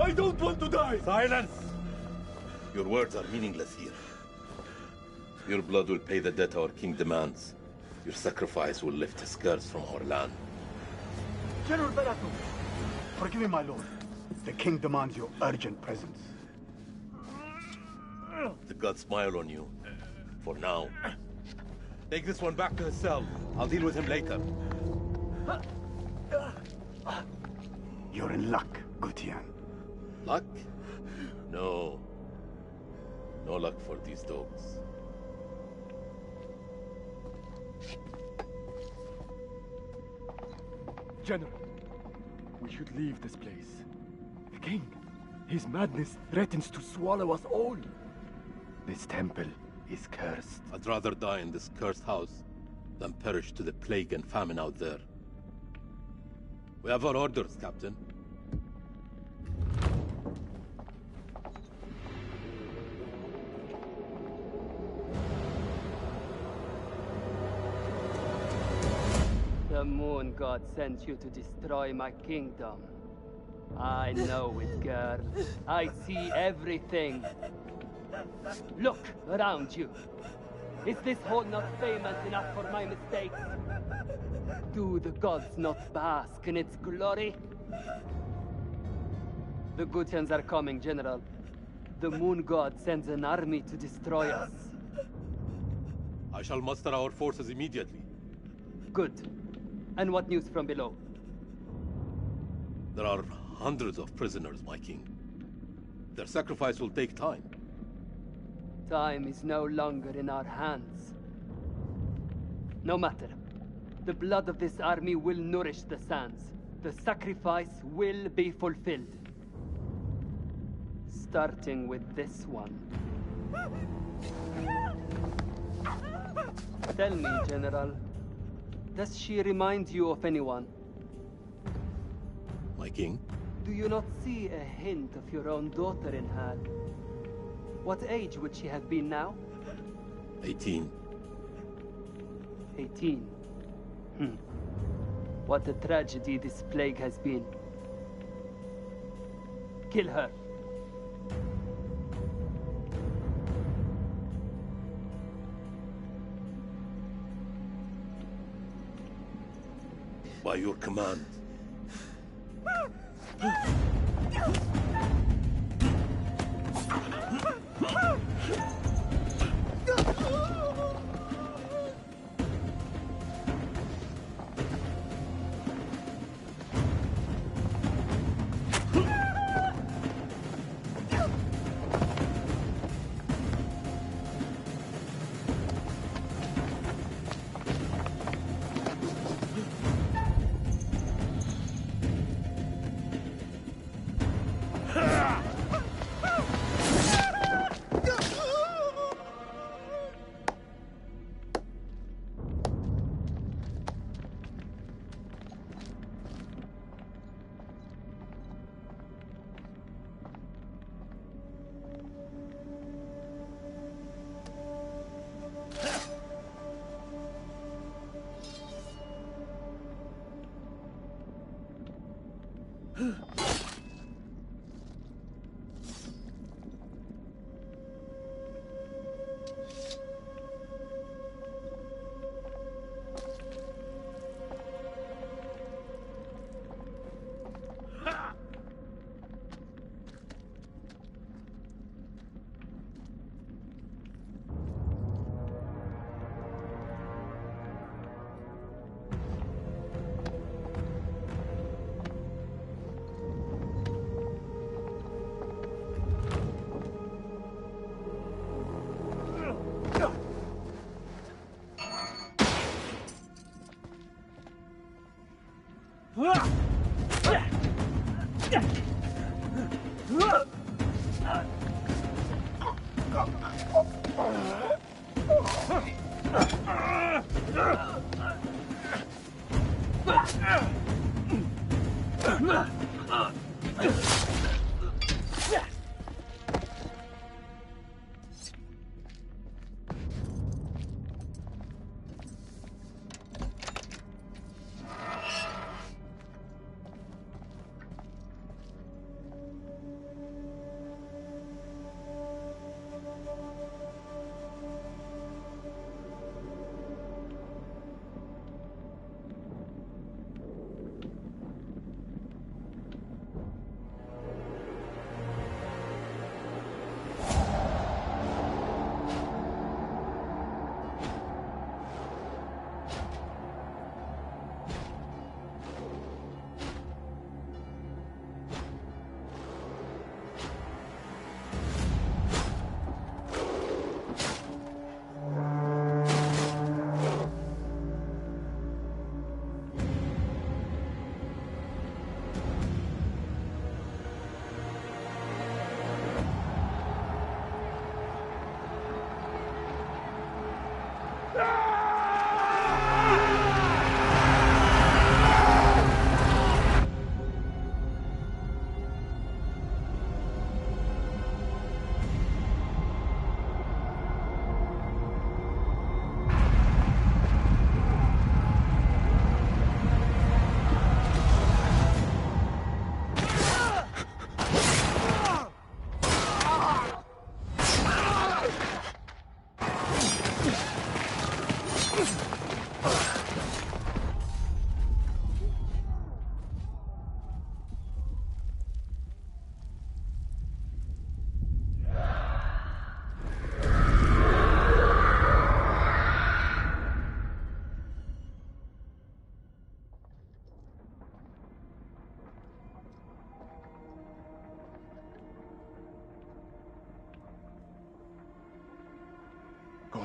I don't want to die! Silence! Your words are meaningless here. Your blood will pay the debt our king demands. Your sacrifice will lift his curse from our land. General Barato, forgive me, my lord. The king demands your urgent presence. The gods smile on you. For now. Take this one back to his cell. I'll deal with him later. You're in luck, Gutian. Luck? No. No luck for these dogs. General, we should leave this place. The king, his madness threatens to swallow us all. This temple is cursed. I'd rather die in this cursed house than perish to the plague and famine out there. We have our orders, Captain. The moon god sent you to destroy my kingdom. I know it, girl. I see everything. Look around you. Is this hall not famous enough for my mistakes? Do the gods not bask in its glory? The Gutians are coming, General. The moon god sends an army to destroy us. I shall muster our forces immediately. Good. And what news from below? There are hundreds of prisoners, my king. Their sacrifice will take time. Time is no longer in our hands. No matter. The blood of this army will nourish the sands. The sacrifice will be fulfilled. Starting with this one. Tell me, General, does she remind you of anyone? My king? Do you not see a hint of your own daughter in her? What age would she have been now? 18. 18. What a tragedy this plague has been. Kill her. By your command.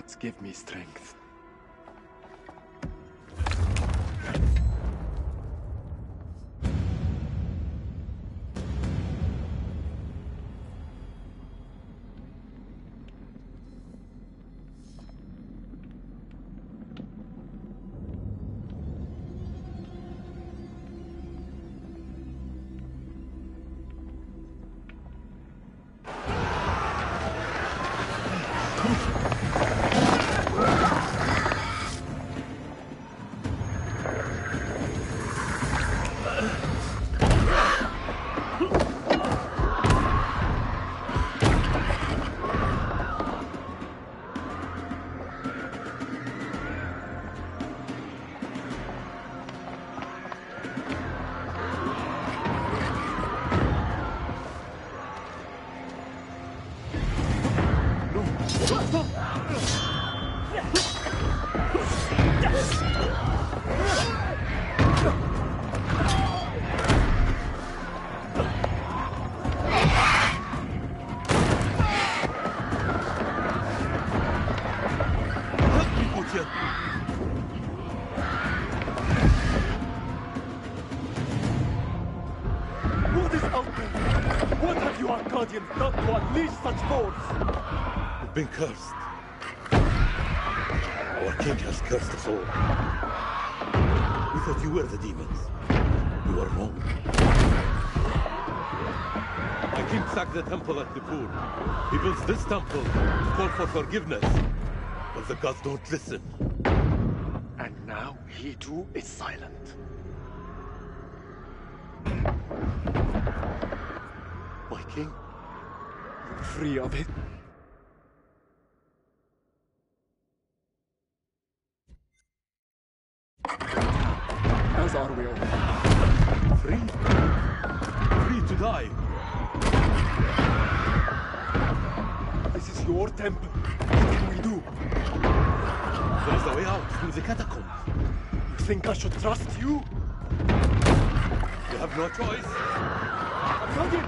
gods give me strength. What is out there? What have you Arcadians done to unleash such force? We've been cursed. Our king has cursed us all. We thought you were the demons. You were wrong. My king sacked the temple at the pool. He builds this temple to call for forgiveness. But the gods don't listen. And now he too is silent. My king, you're free of it. As are we all. Free? Free to die. This is your temple. What can we do? There is a way out through the catacombs. You think I should trust you? You have no choice. Arcadian!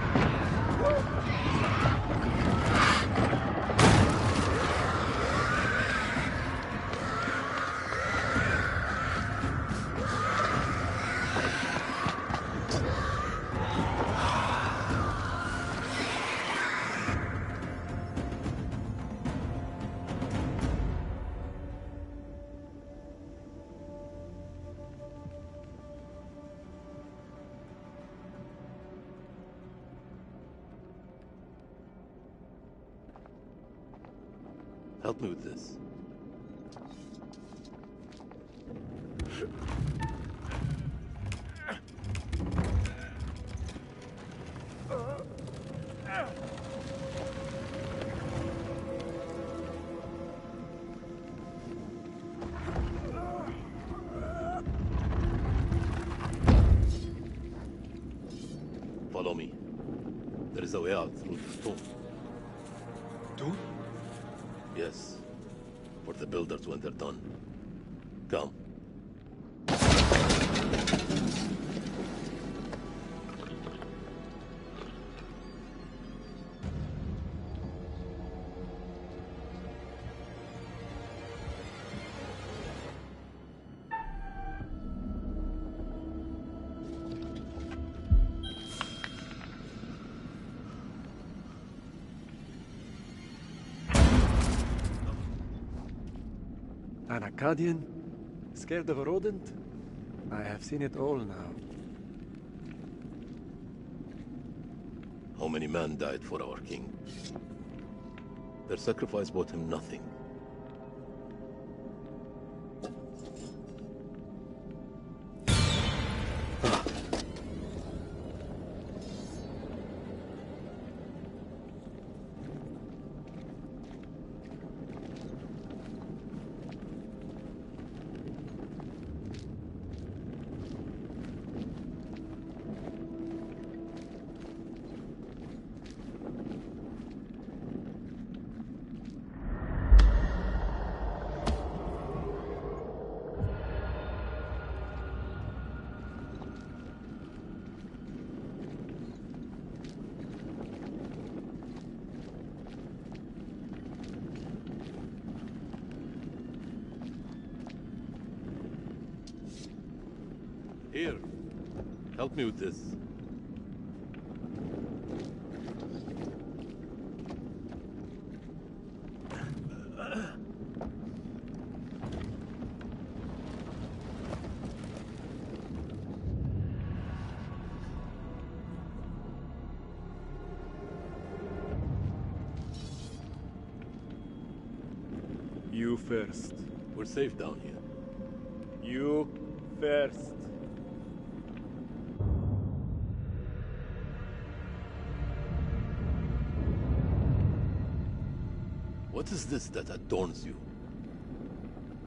Help me with this. Follow me. There is a way out through the stone. Do? Yes, for the builders when they're done. Come. An Akkadian? Scared of a rodent? I have seen it all now. How many men died for our king? Their sacrifice bought him nothing. Here, help me with this. You first. We're safe down here. You first. What is this that adorns you?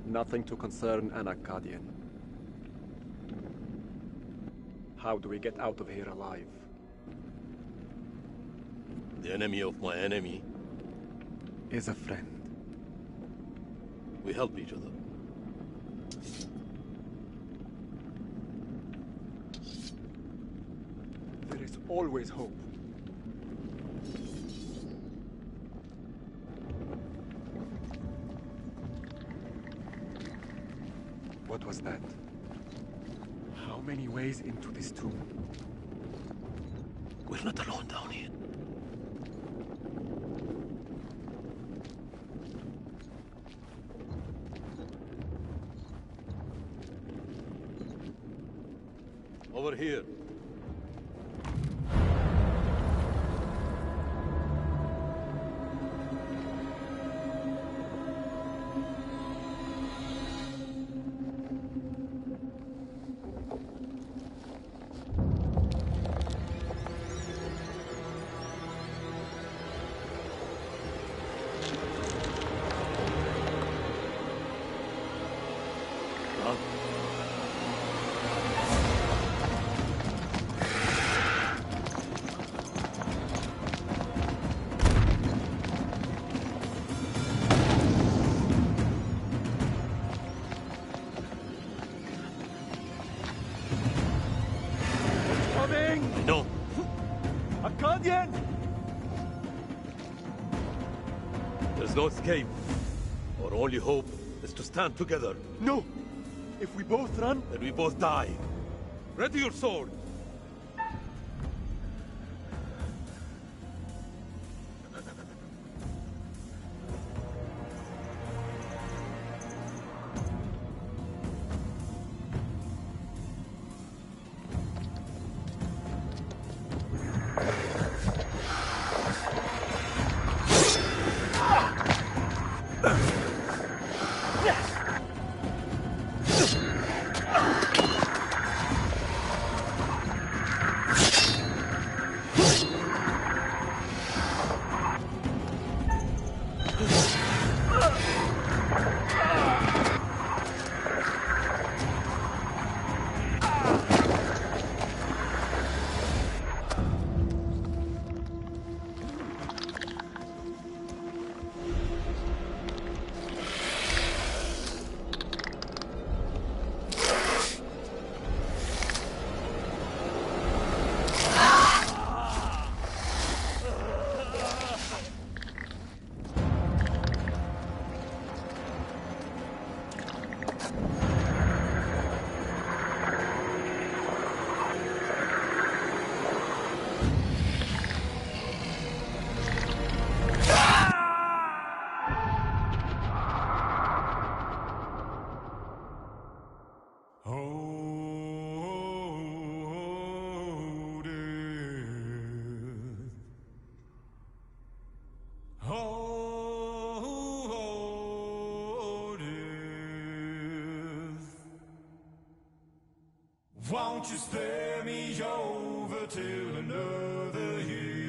Nothing to concern an Akkadian. How do we get out of here alive? The enemy of my enemy. Is a friend. We help each other. There is always hope. What was that? How many ways into this tomb? We're not alone down here. Over here. No. Akkadian! There's no escape. Our only hope is to stand together. No! If we both run... Then we both die. Ready your sword. Won't you spare me over till another year?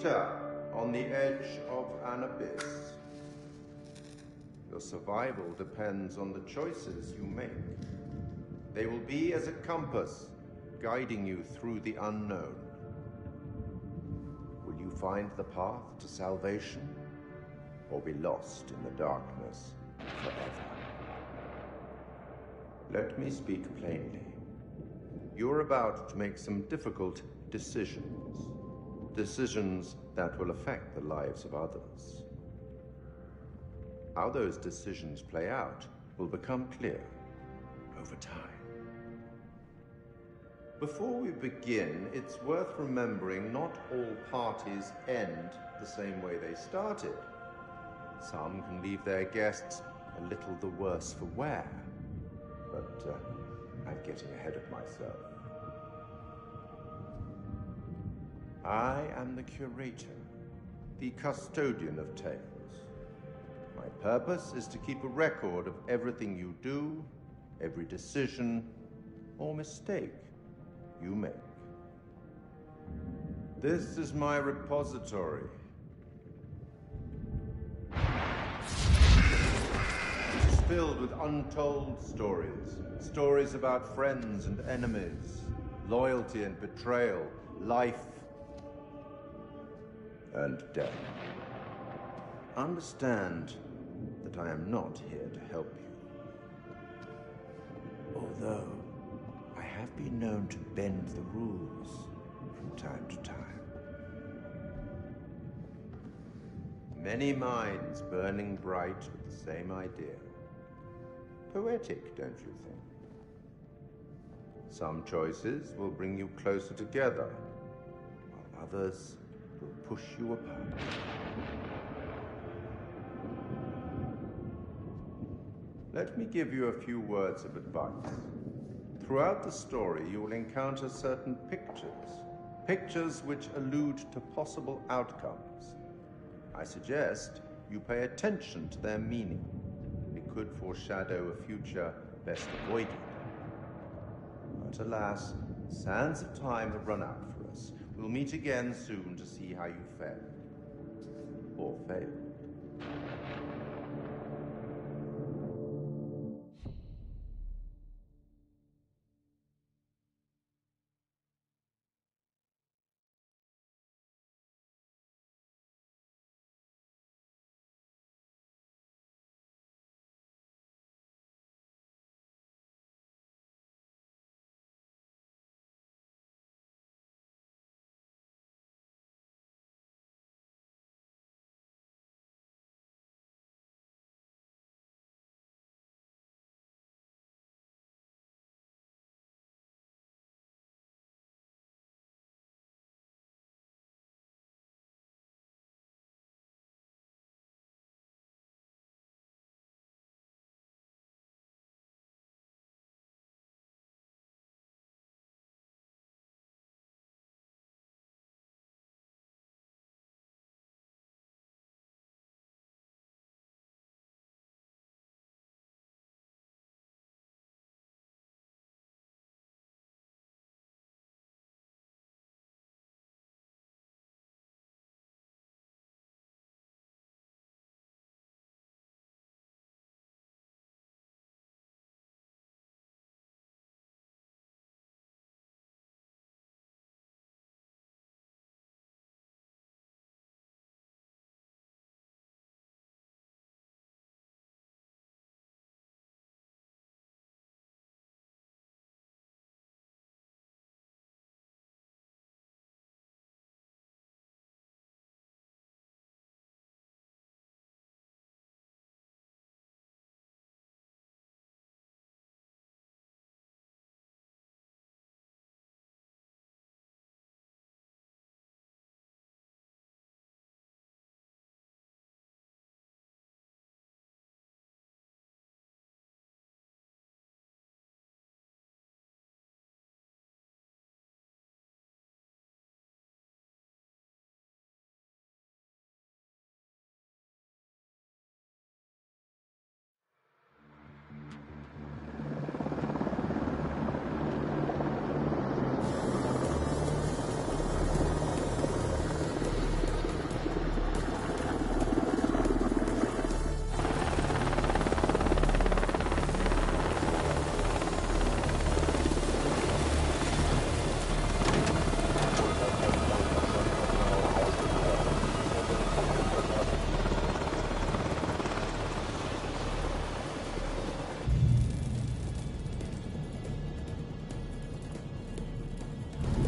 teeter on the edge of an abyss. Your survival depends on the choices you make. They will be as a compass, guiding you through the unknown. Will you find the path to salvation, or be lost in the darkness forever? Let me speak plainly. You're about to make some difficult decisions. Decisions that will affect the lives of others. How those decisions play out will become clear over time. Before we begin, it's worth remembering not all parties end the same way they started. Some can leave their guests a little the worse for wear. But I'm getting ahead of myself. I am the curator, the custodian of tales. My purpose is to keep a record of everything you do, every decision or mistake you make. This is my repository. It is filled with untold stories. Stories about friends and enemies, loyalty and betrayal, life and death. Understand that I am not here to help you. Although I have been known to bend the rules from time to time. Many minds burning bright with the same idea. Poetic, don't you think? Some choices will bring you closer together, while others will push you apart. Let me give you a few words of advice. Throughout the story, you will encounter certain pictures which allude to possible outcomes. I suggest you pay attention to their meaning. It could foreshadow a future best avoided. But alas, sands of time have run out for us. We'll meet again soon to see how you fared. Or failed.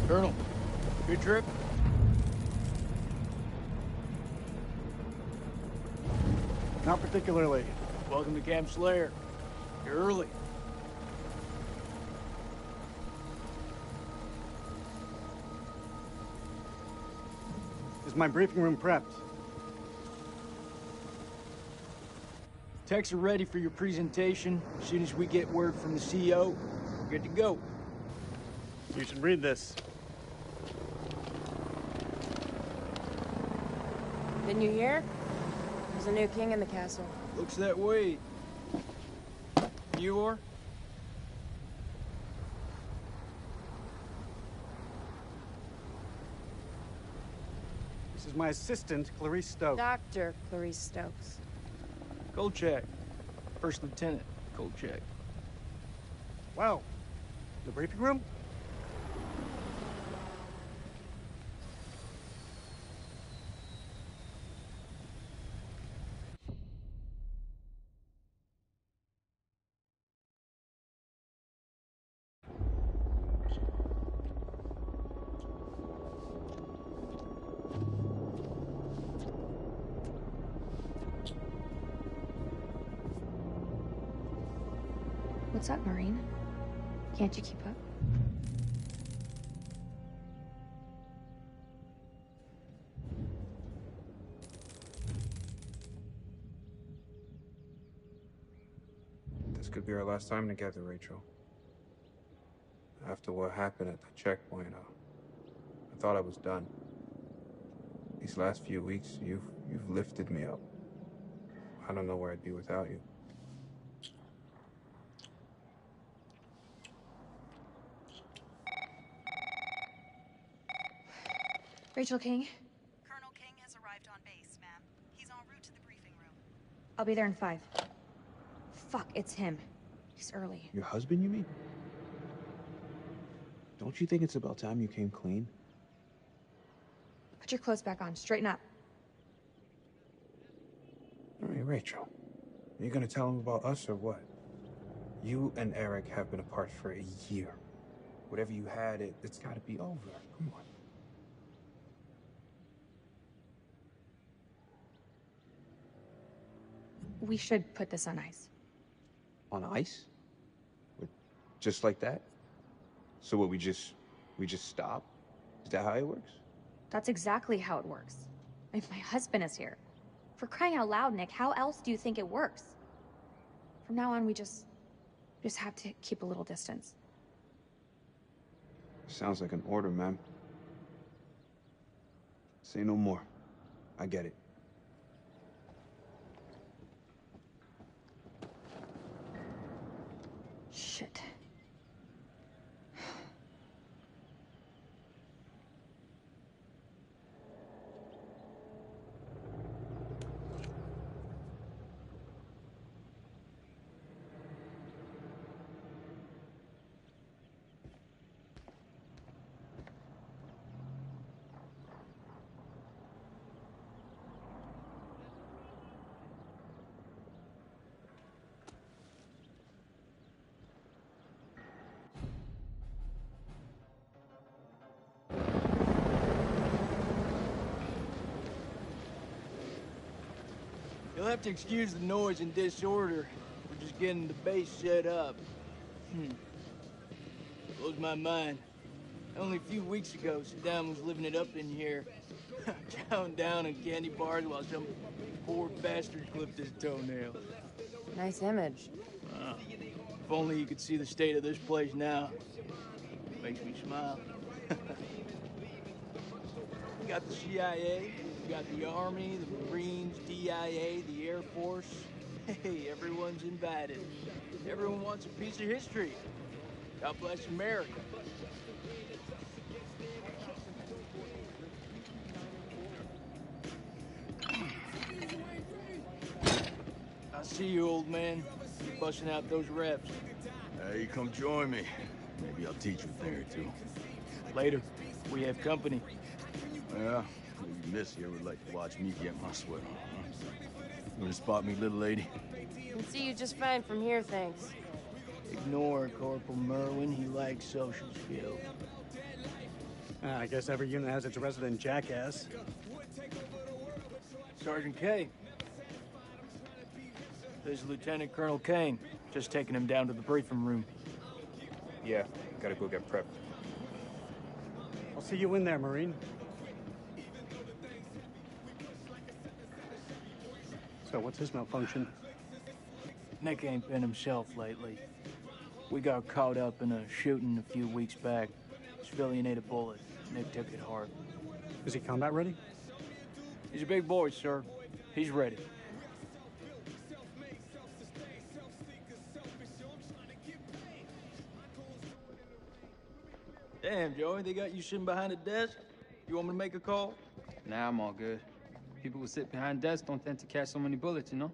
Colonel, good trip? Not particularly. Welcome to Camp Slayer. You're early. Is my briefing room prepped? Techs are ready for your presentation. As soon as we get word from the CEO, we're good to go. You should read this. Didn't you hear? There's a new king in the castle. Looks that way. You are? This is my assistant, Clarice Stokes. Dr. Clarice Stokes. Kolchak. First Lieutenant Kolchak. Wow. The briefing room? What's up, Marine? Can't you keep up? This could be our last time together, Rachel. After what happened at the checkpoint, I thought I was done. These last few weeks, you've lifted me up. I don't know where I'd be without you. Rachel King? Colonel King has arrived on base, ma'am. He's en route to the briefing room. I'll be there in 5. Fuck, it's him. He's early. Your husband, you mean? Don't you think it's about time you came clean? Put your clothes back on. Straighten up. All right, Rachel. Are you gonna tell him about us or what? You and Eric have been apart for a year. Whatever you had, it's gotta be over. Come on. We should put this on ice. On ice? Just like that? So what, we just stop? Is that how it works? That's exactly how it works. If my husband is here. For crying out loud, Nick, how else do you think it works? From now on, we just have to keep a little distance. Sounds like an order, ma'am. Say no more. I get it. Shit. You'll have to excuse the noise and disorder. We're just getting the base set up. Blows my mind. Only a few weeks ago, Saddam was living it up in here. Chowing down on candy bars while some poor bastard clipped his toenail. Nice image. If only you could see the state of this place now. Makes me smile. We got the CIA, we got the Army, the Marines, DIA, the Air Force. Hey, everyone's invited. Everyone wants a piece of history. God bless America. I see you, old man. You're busting out those reps. Hey, come join me. Maybe I'll teach you a thing or two. Later, we have company. Yeah, maybe Miss here would like to watch me get my sweat on, huh? You wanna spot me, little lady? Can see you just fine from here, thanks. Ignore Corporal Merwin. He lacks social skills. I guess every unit has its resident jackass. Sergeant K. This is Lieutenant Colonel Kane. Just taking him down to the briefing room. Yeah, gotta go get prepped. I'll see you in there, Marine. So, what's his malfunction? Nick ain't been himself lately. We got caught up in a shooting a few weeks back. Civilian ate a bullet. Nick took it hard. Is he combat ready? He's a big boy, sir. He's ready. Damn, Joey, they got you sitting behind a desk? You want me to make a call? Nah, I'm all good. People who sit behind desks don't tend to catch so many bullets, you know?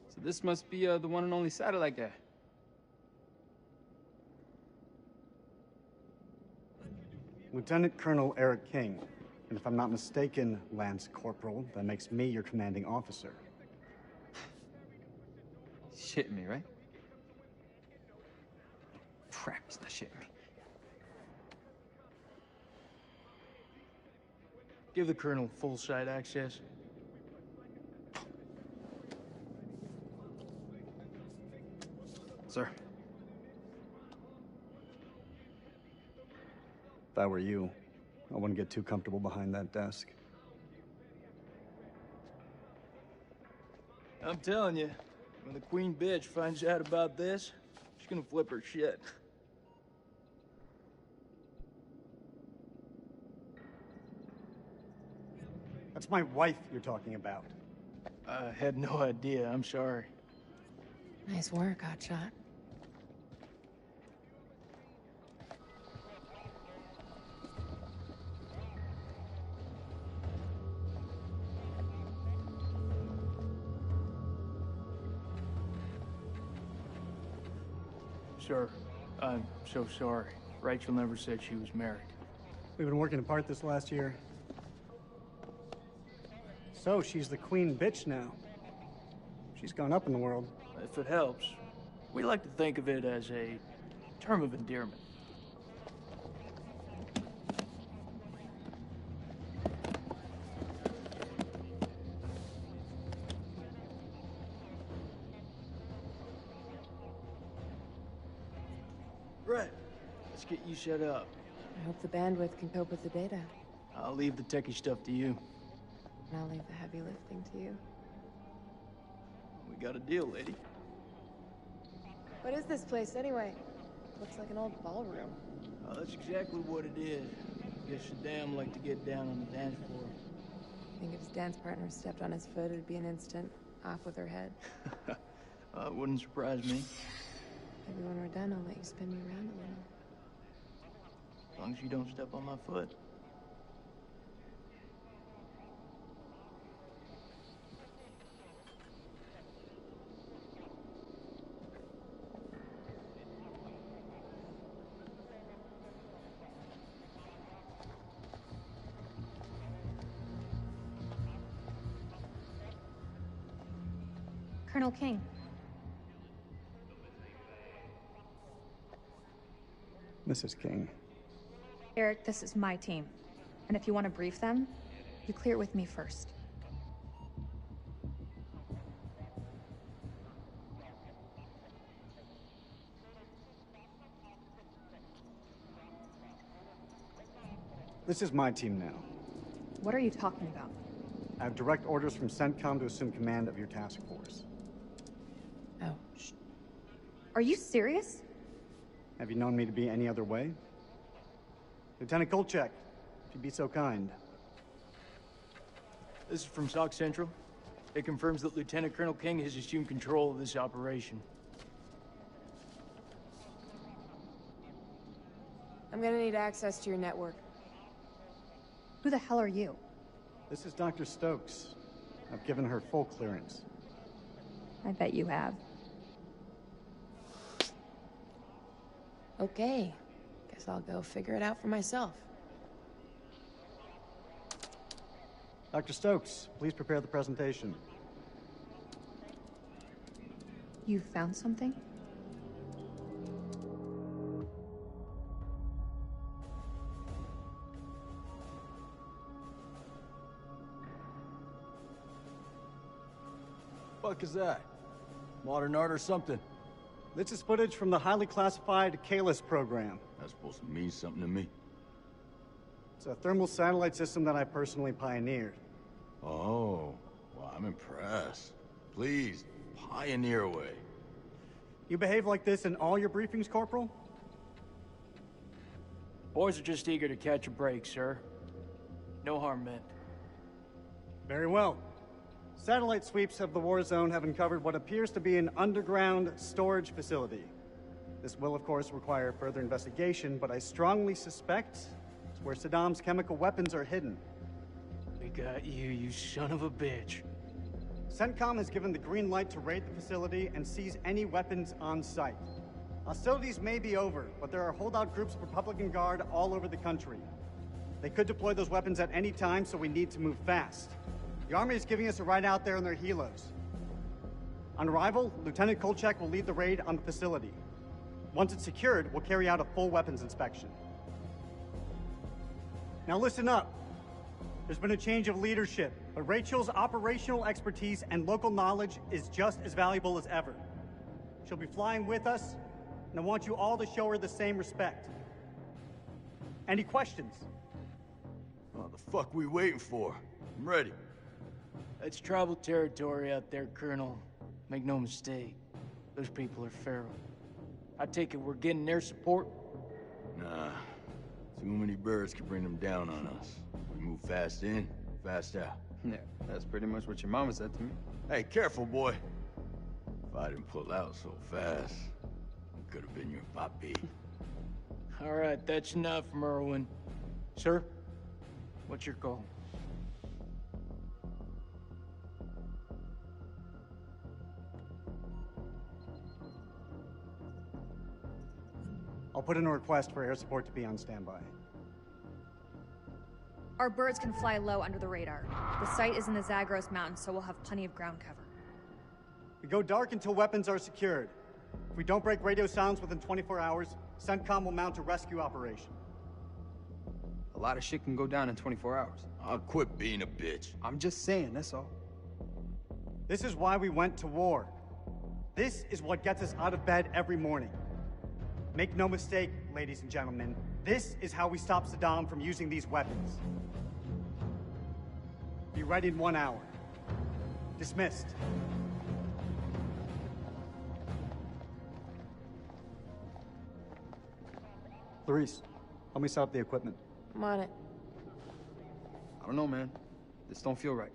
So this must be the one and only satellite guy. Lieutenant Colonel Eric King. And if I'm not mistaken, Lance Corporal, that makes me your commanding officer. Shitting me, right? Crap, he's not shitting me. Give the Colonel full site access. Sir. If I were you, I wouldn't get too comfortable behind that desk. I'm telling you, when the queen bitch finds out about this, she's gonna flip her shit. That's my wife you're talking about. I had no idea. I'm sorry. Nice work, Hotshot. Sir, I'm so sorry. Rachel never said she was married. We've been working apart this last year. So, she's the queen bitch now. She's gone up in the world. If it helps, we like to think of it as a term of endearment. Right. Let's get you set up. I hope the bandwidth can cope with the data. I'll leave the techie stuff to you. And I'll leave the heavy lifting to you. We got a deal, lady. What is this place, anyway? Looks like an old ballroom. Oh, that's exactly what it is. Guess you damn like to get down on the dance floor. I think if his dance partner stepped on his foot, it'd be an instant off with her head. It wouldn't surprise me. Maybe when we're done, I'll let you spin me around a little. As long as you don't step on my foot. Colonel King. Mrs. King. Eric, this is my team. And if you want to brief them, you clear it with me first. This is my team now. What are you talking about? I have direct orders from CENTCOM to assume command of your task force. Oh, Are you serious? Have you known me to be any other way? Lieutenant Kolchak, if you'd be so kind. This is from SOC Central. It confirms that Lieutenant Colonel King has assumed control of this operation. I'm gonna need access to your network. Who the hell are you? This is Dr. Stokes. I've given her full clearance. I bet you have. Okay. Guess I'll go figure it out for myself. Dr. Stokes, please prepare the presentation. You found something? Fuck is that? Modern art or something? This is footage from the highly classified Kalis program. That's supposed to mean something to me. It's a thermal satellite system that I personally pioneered. Oh, well, I'm impressed. Please, pioneer away. You behave like this in all your briefings, Corporal? Boys are just eager to catch a break, sir. No harm meant. Very well. Satellite sweeps of the war zone have uncovered what appears to be an underground storage facility. This will, of course, require further investigation, but I strongly suspect it's where Saddam's chemical weapons are hidden. We got you, you son of a bitch. CENTCOM has given the green light to raid the facility and seize any weapons on site. Hostilities may be over, but there are holdout groups of Republican Guard all over the country. They could deploy those weapons at any time, so we need to move fast. The Army is giving us a ride out there in their helos. On arrival, Lieutenant Kolchak will lead the raid on the facility. Once it's secured, we'll carry out a full weapons inspection. Now listen up. There's been a change of leadership, but Rachel's operational expertise and local knowledge is just as valuable as ever. She'll be flying with us, and I want you all to show her the same respect. Any questions? What the fuck we waiting for? I'm ready. It's tribal territory out there, Colonel. Make no mistake. Those people are feral. I take it we're getting their support? Nah. Too many birds could bring them down on us. We move fast in, fast out. Yeah, that's pretty much what your mama said to me. Hey, careful, boy. If I didn't pull out so fast, it could have been your papi. All right, that's enough, Merwin. Sir, what's your call? I'll put in a request for air support to be on standby. Our birds can fly low under the radar. The site is in the Zagros Mountains, so we'll have plenty of ground cover. We go dark until weapons are secured. If we don't break radio silence within 24 hours, CENTCOM will mount a rescue operation. A lot of shit can go down in 24 hours. I'll quit being a bitch. I'm just saying, that's all. This is why we went to war. This is what gets us out of bed every morning. Make no mistake, ladies and gentlemen, this is how we stop Saddam from using these weapons. Be ready in 1 hour. Dismissed. Clarice, help me set up the equipment. I'm on it. I don't know, man. This don't feel right.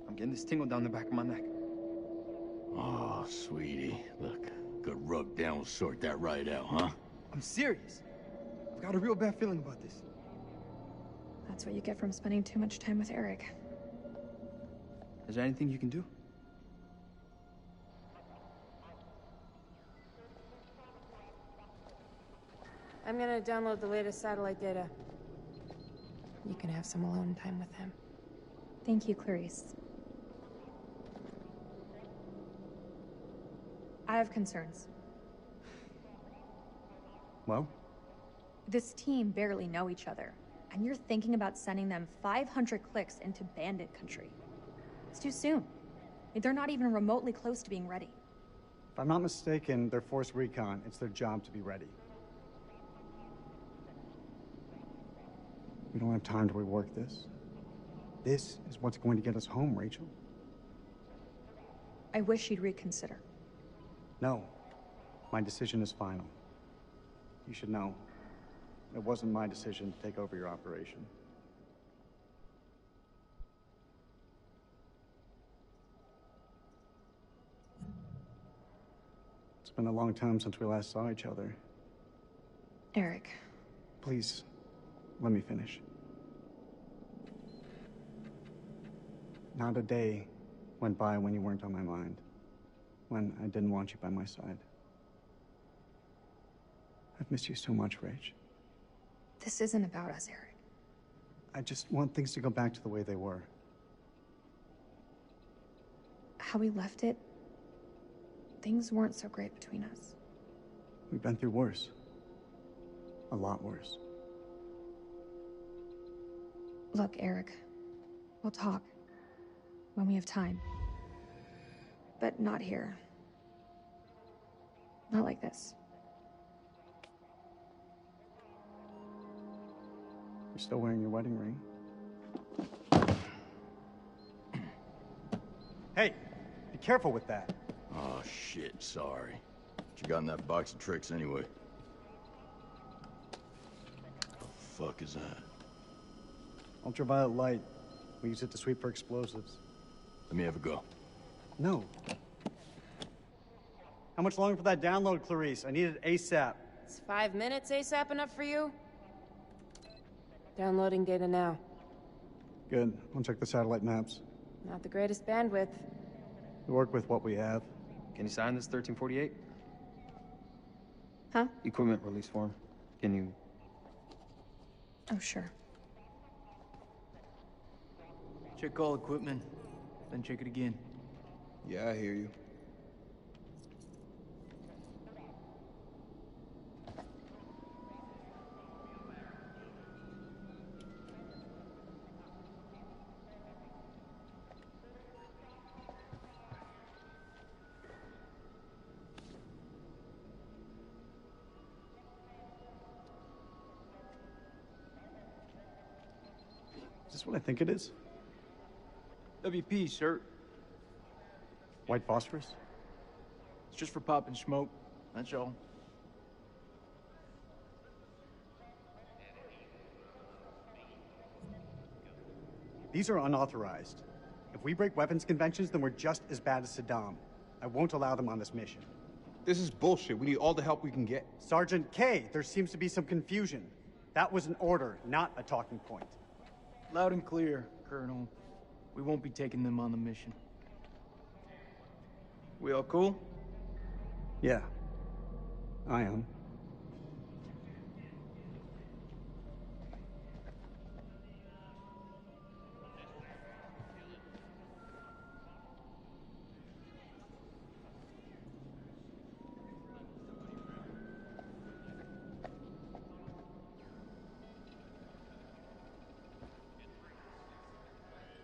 I'm getting this tingle down the back of my neck. Oh, sweetie. Look, good rub down will sort that right out, huh? I'm serious. I've got a real bad feeling about this. That's what you get from spending too much time with Eric. Is there anything you can do? I'm gonna download the latest satellite data. You can have some alone time with him. Thank you, Clarice. I have concerns. Well? This team barely know each other, and you're thinking about sending them 500 clicks into bandit country. It's too soon. They're not even remotely close to being ready. If I'm not mistaken, they're force recon. It's their job to be ready. We don't have time to rework this. This is what's going to get us home, Rachel. I wish you'd reconsider. No. My decision is final. You should know. It wasn't my decision to take over your operation. It's been a long time since we last saw each other. Eric. Please, let me finish. Not a day went by when you weren't on my mind. When I didn't want you by my side. I've missed you so much, Rach. This isn't about us, Eric. I just want things to go back to the way they were. How we left it, things weren't so great between us. We've been through worse. A lot worse. Look, Eric, we'll talk when we have time. But not here. Not like this. You're still wearing your wedding ring. Hey, be careful with that. Oh, shit, sorry. What you got in that box of tricks, anyway? The fuck is that? Ultraviolet light. We use it to sweep for explosives. Let me have a go. No. How much longer for that download, Clarice? I need it ASAP. Is 5 minutes ASAP enough for you? Downloading data now. Good. I'll check the satellite maps. Not the greatest bandwidth. We work with what we have. Can you sign this 1348? Huh? Equipment release form. Can you... Oh, sure. Check all equipment, then check it again. Yeah, I hear you. Is this what I think it is? WP, sir. White phosphorus? It's just for popping smoke, that's all. These are unauthorized. If we break weapons conventions, then we're just as bad as Saddam. I won't allow them on this mission. This is bullshit. We need all the help we can get. Sergeant K, there seems to be some confusion. That was an order, not a talking point. Loud and clear, Colonel. We won't be taking them on the mission. We all cool? Yeah, I am.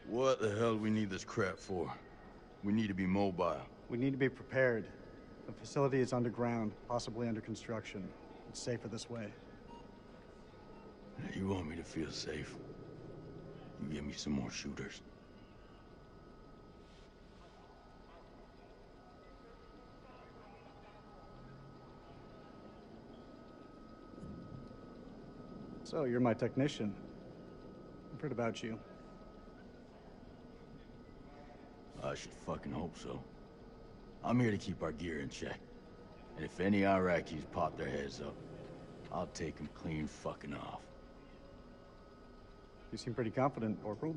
What the hell do we need this crap for? We need to be mobile. We need to be prepared. The facility is underground, possibly under construction. It's safer this way. You want me to feel safe? You give me some more shooters. So, you're my technician. I've heard about you. I should fucking hope so. I'm here to keep our gear in check. And if any Iraqis pop their heads up, I'll take them clean fucking off. You seem pretty confident, Corporal.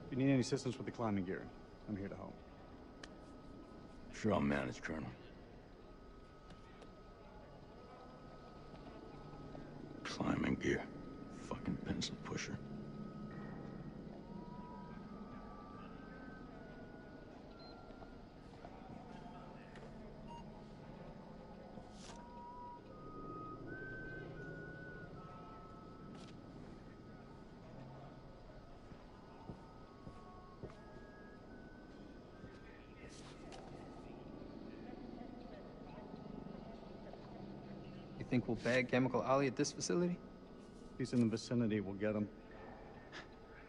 If you need any assistance with the climbing gear, I'm here to help. Sure, I'll manage, Colonel. Climbing gear. Fucking pencil pusher. You think we'll bag Chemical Ali at this facility? If he's in the vicinity, we'll get him.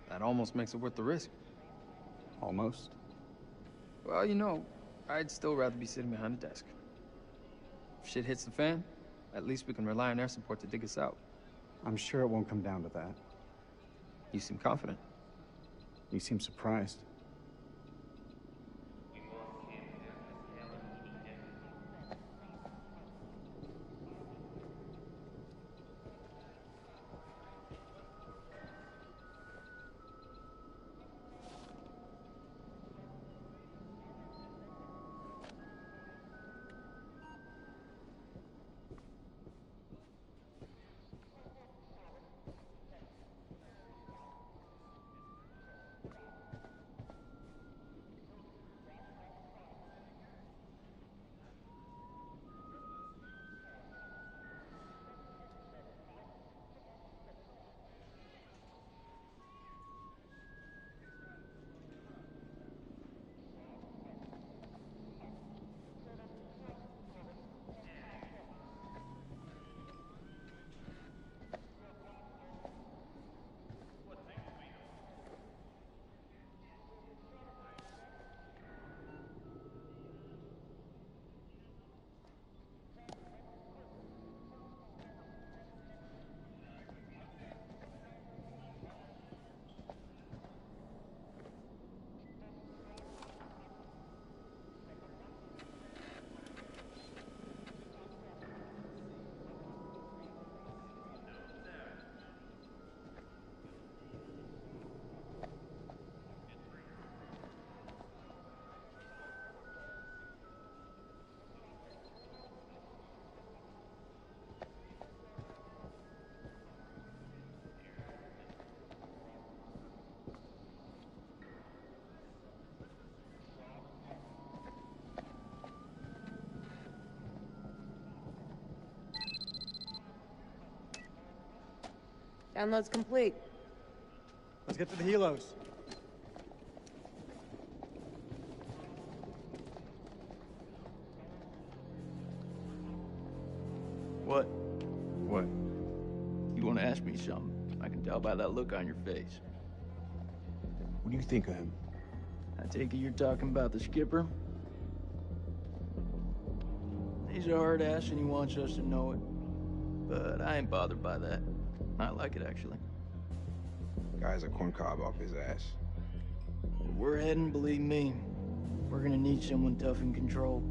That almost makes it worth the risk. Almost. Well, you know, I'd still rather be sitting behind a desk. If shit hits the fan, at least we can rely on air support to dig us out. I'm sure it won't come down to that. You seem confident. You seem surprised. Download's complete. Let's get to the helos. What? What? You want to ask me something? I can tell by that look on your face. What do you think of him? I take it you're talking about the skipper? He's a hard ass and he wants us to know it. But I ain't bothered by that. I like it, actually. Guy's a corncob off his ass. We're heading, believe me. We're gonna need someone tough and controlled.